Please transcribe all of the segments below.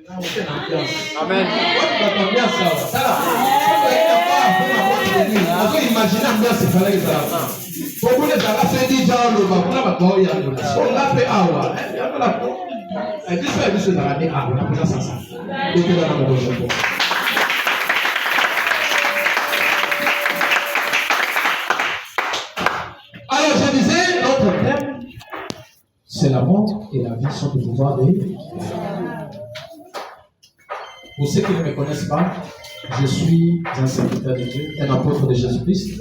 Amen. Alors je disais, notre thème, c'est la mort et la vie sont le pouvoir de Dieu. Pour ceux qui ne me connaissent pas, je suis un serviteur de Dieu, un apôtre de Jésus-Christ.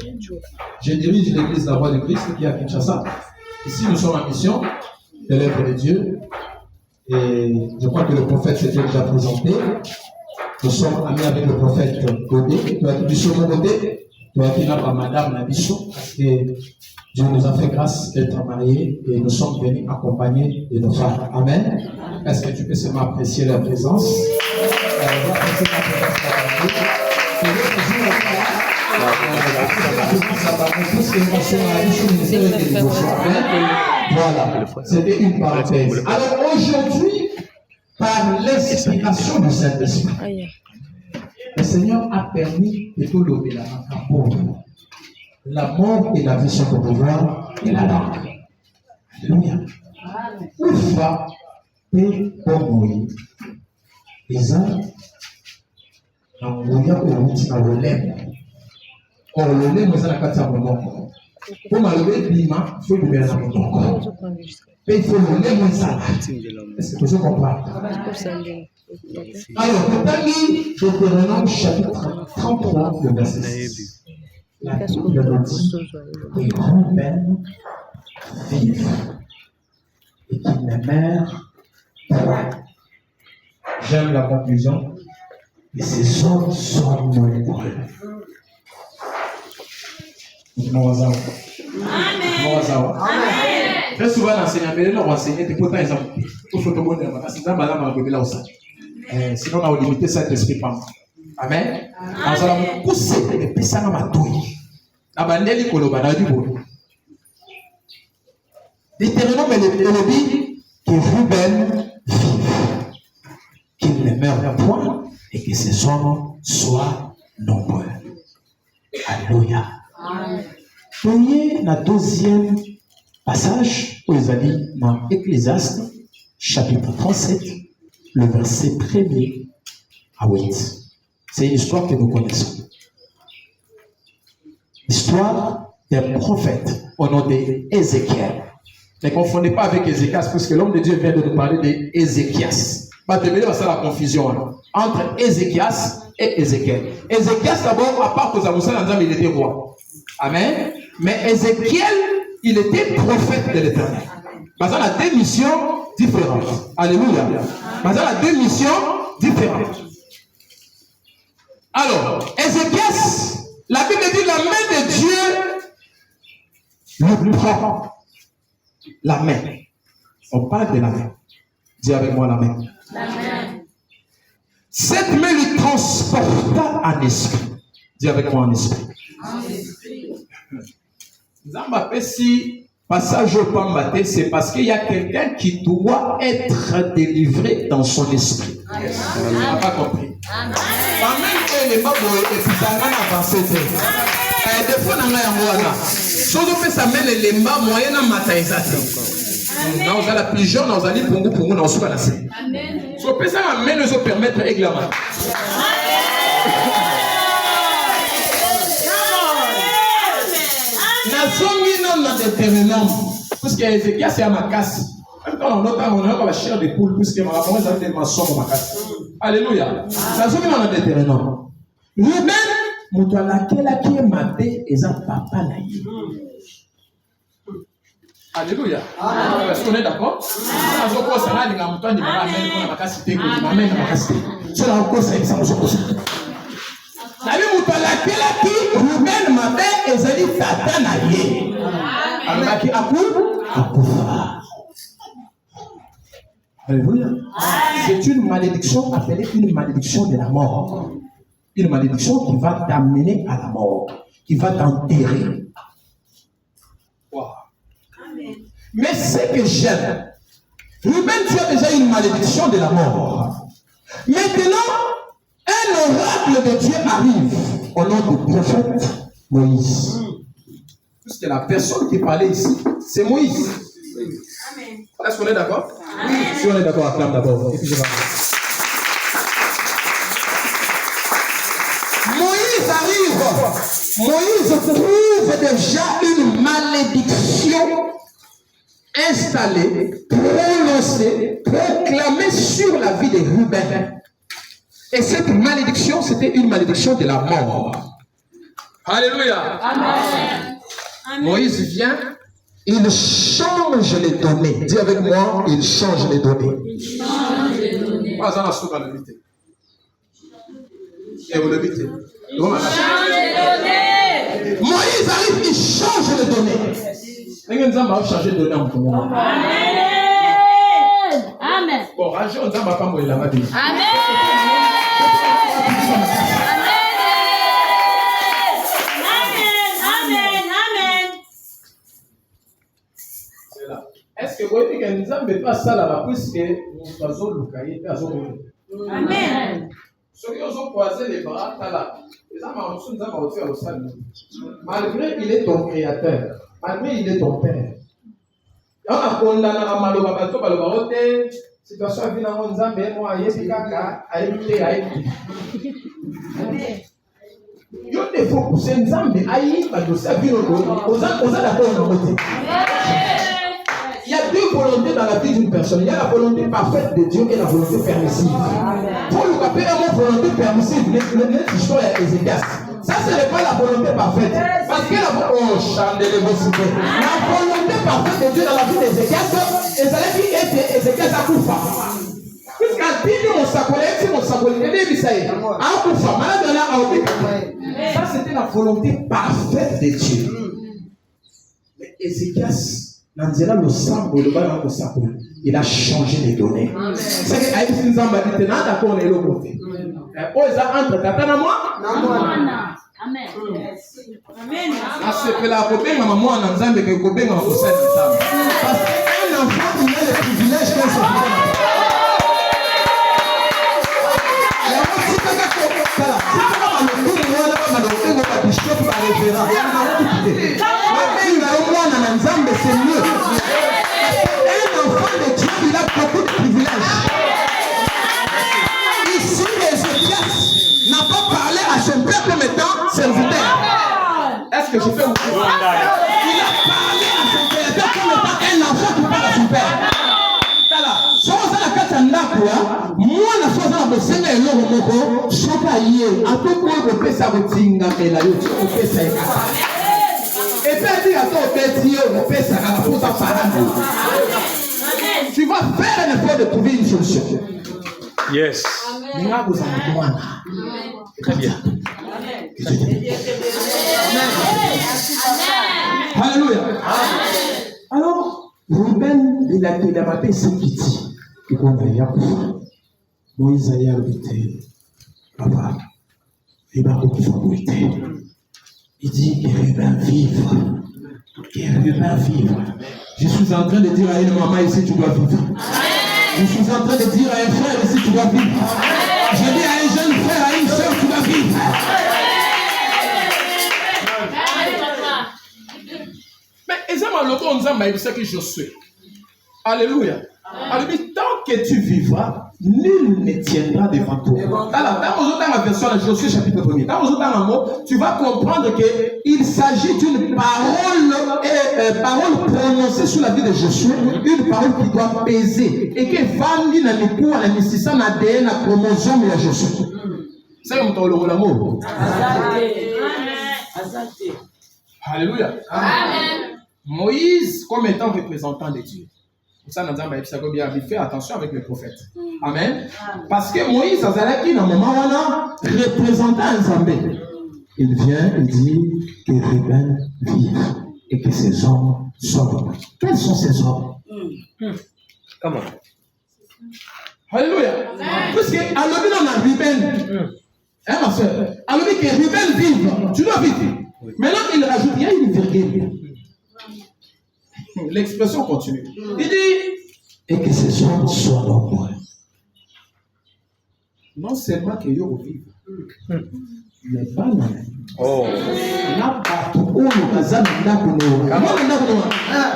Je dirige l'église La Voix de Christ qui est à Kinshasa. Ici, nous sommes en mission de l'œuvre de Dieu. Et je crois que le prophète s'était déjà présenté. Nous sommes amis avec le prophète Godé. Tu as dit Bissot Godé. Tu as dit là par Madame Nabisso. Parce que Dieu nous a fait grâce d'être mariés et nous sommes venus accompagnés de nos femmes. Amen. Est-ce que tu peux seulement apprécier leur présence? Voilà, c'était une parenthèse. Alors aujourd'hui, par l'inspiration du Saint-Esprit, le Seigneur a permis de tout lever la main. La mort et la vie sont au pouvoir de la langue. Alléluia. Une fois, et pour mourir, les uns ont mouillé au route dans le lait. Or, le lait, nous allons faire mon nom. Pour m'enlever le climat, il faut que je mon nom. Et il faut le lait, mon salade. Est-ce que tu comprends? Alors, pour terminer, Deutéronome chapitre 33, le verset 6. La Bible nous dit et Ruben vive et qu'il ne meurt point. J'aime la conclusion. Et ces hommes sont nombreux. Amen. Très souvent, l'enseignant, mais là, on enseigne, et pourtant, ils ont tout fait au monde, parce que dans la main, là aussi. Sinon, on a limité ça l'esprit pas. Amen. Alors, ça va pousser, et puis ça va m'atouiller. Abandeli koloba na du bon. Littéralement, mais le dit que Ruben vive, qu'il ne meure point et que ses hommes soient nombreux. Alléluia. Voyez le deuxième passage où ils allaient dans Ecclésiaste, chapitre 37, le verset 1er à 8. C'est une histoire que nous connaissons. L'histoire d'un prophète au nom d'Ézéchiel. Ne confondez pas avec Ézéchias, puisque l'homme de Dieu vient de nous parler d'Ézéchias. Pas de mêler la confusion entre Ézéchias et Ézéchiel. Ézéchias, d'abord, à part que Zamoussa, il était roi. Amen. Mais Ézéchiel, il était prophète de l'Éternel. Parce qu'il a deux missions différentes. Alléluia. Parce qu'il a deux missions différentes. Alors, Ézéchias, la Bible dit la main de Dieu le prend. La main. On parle de la main. Dis avec moi la main. La main. Cette main lui transporta en esprit. Dis avec moi en esprit. En esprit. Zamba si passage au Pambate, c'est parce qu'il y a quelqu'un qui doit être délivré dans son esprit. On n'a pas compris. Amen. Les babos et puis ça n'a avancé. Des fois, on a un mois. Si on fait ça, mais les mbas moyens en matin, ça c'est. Nous allons plus jeune, nous allons pour nous, nous sommes là. Si on fait ça, mais nous allons permettre règlement. Nazongi non déterminant. Parce que Ézéchiel c'est à ma casse. Même quand on a la chair de poule, puisque ma maman a des maçons pour ma casse. Alléluia. Nazongi non déterminant. Lui-même, mon laquelle qui est maté et ça papa là. Alléluia. Est-ce qu'on est d'accord? Ça n'a pas de temps, ma capacité, c'est la cause, ça nous oppose. La vie où laquelle qui Ruben maté et ça dit tata na yé. Alors qui akufa. Alléluia. C'est une malédiction appelée une malédiction de la mort. Une malédiction qui va t'amener à la mort, qui va t'enterrer. Wow. Mais ce que j'aime, Ruben, tu as déjà une malédiction de la mort. de Dieu arrive au nom du prophète Moïse. Puisque la personne qui parlait ici, c'est Moïse. Amen. Est-ce qu'on est d'accord? Si on est d'accord, acclame d'abord. Et puis je vais. Moïse arrive. Moïse trouve déjà une malédiction installée, prononcée, proclamée sur la vie de Ruben. Et cette malédiction, c'était une malédiction de la mort. Alléluia. Amen. Moïse vient, il change les données. Dis avec moi, il change les données. Il change les données. Moïse arrive, il change les données. Amen. Amen. Bon, Amen. Est-ce que vous voyez que nous avons pas ça là-bas puisque nous faisons le cahier et nous Amen. Ceux qui ont croisé les bras, là, malgré il est ton créateur, malgré il est ton père. On a condamné à Maloba, situation à Vinamon Zambé, moi, à Yesika, à Yété, à Yété. Il y a des fois pour ces Zambé, à Yété, à il y a deux volontés dans la vie d'une personne. Il y a la volonté parfaite de Dieu et la volonté permissive. Pour le capter, la volonté permissive, l'histoire est Ézéchias. Ça, ce n'est pas la volonté parfaite. Parce que la volonté parfaite de Dieu dans la vie d'Ézéchias, et ça veut dire que Ézéchias a tout fait. Puisqu'à ça, c'était la volonté parfaite de Dieu. Mais Ézéchias, il a changé les données. C'est que Aïe Nzamba dit que d'accord, on est l'autre côté. Entre Tata et moi. Amen. Amen. Parce que la Kobenga maman en Nzamba que Kobenga en Kosen Nzamba. Parce qu'un enfant il a le privilège qu'un son frère. C'est mieux. Un enfant de Dieu, il a beaucoup de privilèges. Ici, Ézéchias n'a pas parlé à son père comme étant serviteur. Est-ce que je fais aussi? Il a parlé à son créateur comme étant un enfant qui parle à son père. Moi, la chose à me senga et l'homme moko, choka yé, à tout point de pesa botinga et la yotu, on fait ça. Et puis, à ton petit, on fait ça, on fait ça. Tu vas faire un effort de trouver une solution. Yes. Très bien. Alléluia. Alors, Ruben, il a maté ce petit. Et qu'on a Moïse a habité. Papa, il va beaucoup. Il dit que Ruben vivre. Que Ruben vivre. Je suis en train de dire à une maman ici, tu dois vivre. Je suis en train de dire à un frère ici, tu dois vivre. Je dis à un jeune frère, à une soeur, tu dois vivre. Mais exactement, c'est que je suis. Alléluia. Alors, tant que tu vivras, nul ne tiendra devant toi. Dans la version de Josué chapitre 1er, tu vas comprendre qu'il s'agit d'une parole prononcée sur la vie de Josué, une parole qui doit peser et que Vandi n'a ni pour la nécessité d'ADN la chromosome de Josué. C'est comme ton l'amour. Alléluia. Amen. Moïse, comme étant représentant de Dieu. Pour ça, nous avons bien fait attention avec les prophètes. Amen. Parce que Moïse, dans le moment où on représentant un Zambé, il vient et dit que Ruben vive et que ses hommes soient. Quels sont ces hommes? Comment? Alléluia. Parce que à l'objet on a Ruben. Hein, ma soeur? À l'objet que Ruben vive, tu dois vivre. Maintenant, il rajoute, il y a une virgule. L'expression continue. Il dit, et que ces hommes soient nombreux. Non seulement que yo vivre, mais pas là. Oh. Na bato oyo baza na ndako no. Mwana ndako no.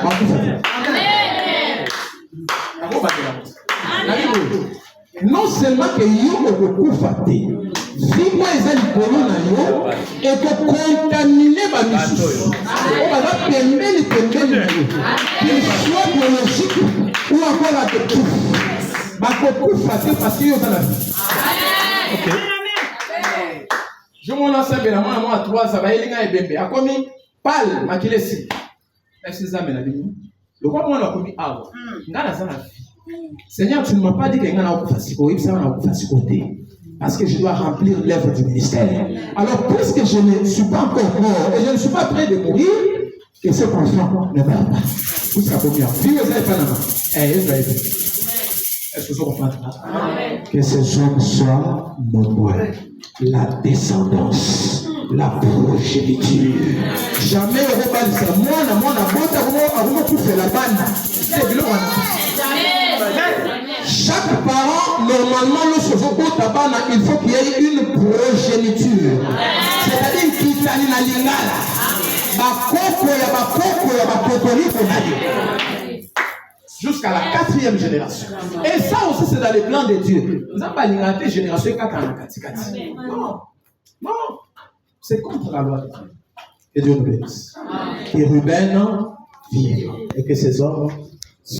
Bakufa. Amen. Non seulement que yo okufa te, vimo eza likolo na yo ekokontamine bamisusu oyo baza pembeni na yo, qu'il soit biologique ou encore akokufa, bakokufa te parce que yo oza na vie. Ok. Je m'en lance bien moi à 3 ans bayelinga ebembe akomi pal makilesi. Est-ce que ça mena bino? Le quoi moi na komi awa. Ngana za na vie. Seigneur, tu ne m'as pas dit que parce que je dois remplir l'œuvre du ministère. Alors, puisque je ne suis pas encore mort et je ne suis pas prêt de mourir, que cet enfant ne meure pas. Vous savez bien. Est-ce que vous comprenez? Que ces hommes soient nombreux. La descendance, la progéniture. Jamais on va dire ça. Moi, la bande. Chaque parent, normalement, il faut qu'il y ait une progéniture. C'est-à-dire qu'il y a une lingala. Jusqu'à la 4e génération. Et ça aussi, c'est dans les plans de Dieu. Nous n'avons pas l'ingalité génération 4 ans. Non. Non. C'est contre la loi de Dieu. Que Dieu nous bénisse. Que Ruben vive et que ses hommes